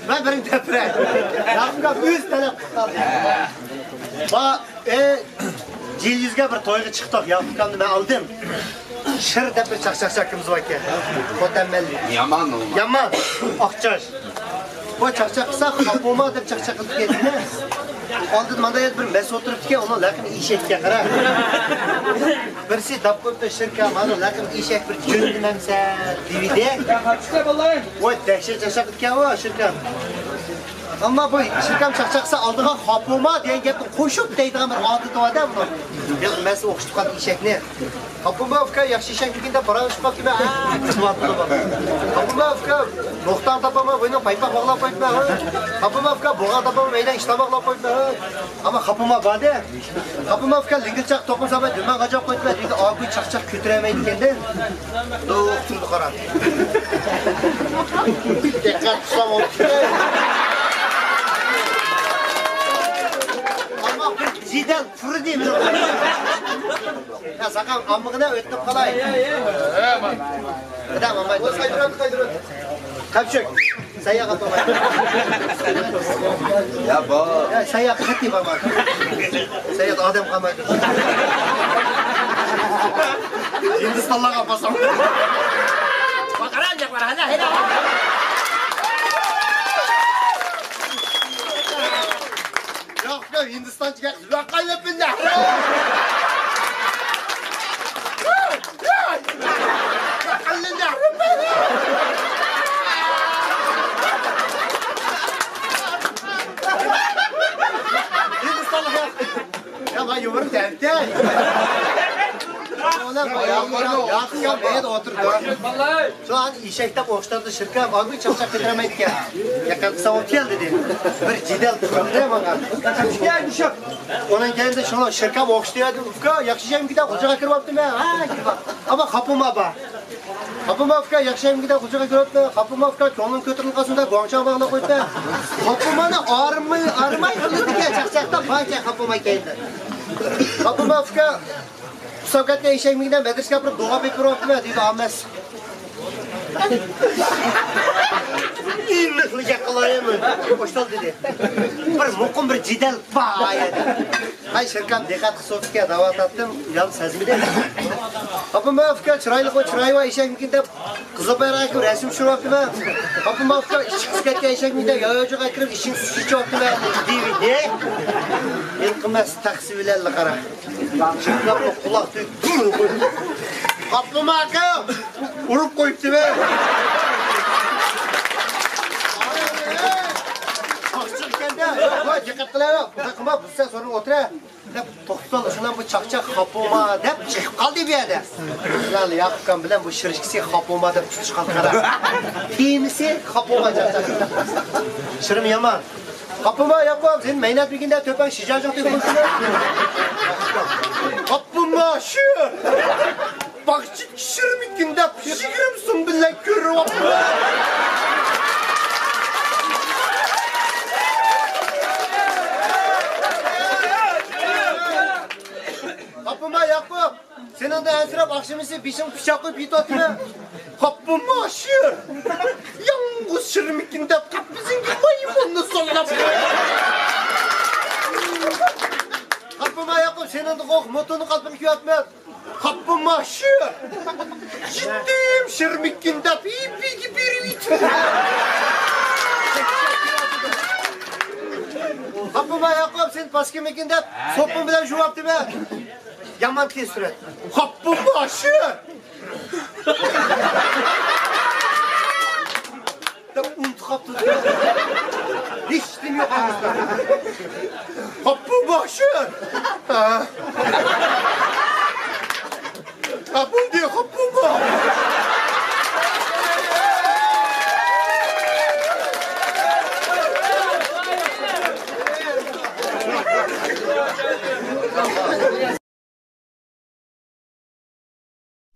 Ben birini deprem. Yakupkan öz talep kıldı. Cildizge bir toyga çıktık. Yakupkan'ı ben aldım. Şır dep bir çakçakımız var ki. O temmelli. Yaman olma. Yaman. Akçaş. Bu çakçaksa kapıma dep çakçak kılıp geldi. Ondan manda bir mes oturup ki onu lakin işekke qara. Birisi dap koyup da şirka mana lakin işek bir jündimemse divide. O dehşet çakçak ki o şirka. Ama bu şirkam çakçaksa aldığa kapıma deyen gapni qo'shib deydigan bir odat odam bu. Biz mes o'qishgan ishakni. Kapıma ufka yaxshi ishak deganda paralashib qolib Kapıma ufka muhtar tapama buni paypaq bog'lab qo'yibman. Kapıma ufka bo'g'a tapama meydan ishla bog'lab qo'yibman. Ama kapıma bade. Kapıma ufka lingilchaq to'qim sabay duman g'ajob qo'yibman. Dedi oy chaqchaq ko'tiramaydi ekanda. Do'q turdi qarab. Diqqat qilsam o'tdi. Zidel fırı değil mi? Ya sakın amıgına ötüp kalay. Tamam ama. Kaydıran. Kapçık. Saya kapama. Ya bu. Ya saya hati baba. Saya adam kamak. Hindistan'la kapasam. Bakaran yapar hala. Yok Hindistan çıkar. Rakayla billah. Hindistan'la ya ben yumurta evde. Ona yakın beyde oturdu. Şu an işekte boşlardı şirket. Abi çapçak bitiremedik ya. Yakın savuntu geldi dedi. Bir cidel kurdu bana. Onun geldi şuna şirket boşluyordu. Ufka yakışacağım giden kucağa kırmaktım ya. Ama kapıma bak. Kapıma ufka yakışacağım giden kucağa kırmaktım. Kapıma ufka kolun kötürün kasında guangçan bağla koydu. Kapıma da armay kılırdı ya. Çakçaktan banca kapıma geldi. Kapıma ufka Sokakta işe giden bedriş yapıp doğa bekir oldu dedi Ahmet. İnlikli yakalayayım mı? Hoştal dedi. Bir mukum bir cidel bağaydı. Hay şirkam dikkat kısofike davat attım. Yalnız sezmedi. Kapım afka çıraylık o çırayva işe giden kızı bayrağı ki resim şunu yaptı ben. Kapım afka işçiskette işe giden yayıcı kaykırıp işin suçu yaptı ben. DVD. İlkımız taksibilerle kara. Şirkam kulak tüy. Kapım afka vurup koyuptu ben. Dikkat kılayım. Bakma bu sen sonra otur. Toksal şundan bu çakçak kapıma deyip çıkıp kaldı bir yerde. Lan Yakupkan bilen bu şırışkisi kapıma deyip çıkıp kaldı. Kimisi kapıma çakçak. Şırım yaman. Kapıma Yakup senin meynat bir günde töpen şişacak diye konuşuyor. Kapıma şu. Bak şırım bir günde pişirimsin bile görür. Kapıma Yakup, senin de ensirap akşamısı bişim pişak koyup yit atma. Kapıma aşır. Yalnız şırmikinde kapısın ki maymunlu sonuna. Kapıma Yakup, senin de kok motonu kalpını ki atma. Kapıma aşır. Ciddiyim şırmikinde pipi gibi bir it. Kapıma Yakup, sen paskemekinde sopun bilen şu yaptı be. Yaman tez süret. Kapıma aşır. Untukap tutuyor. Hiç demiyor ağızda. Kapıma aşır. Kapım diyor kapıma.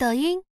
抖音。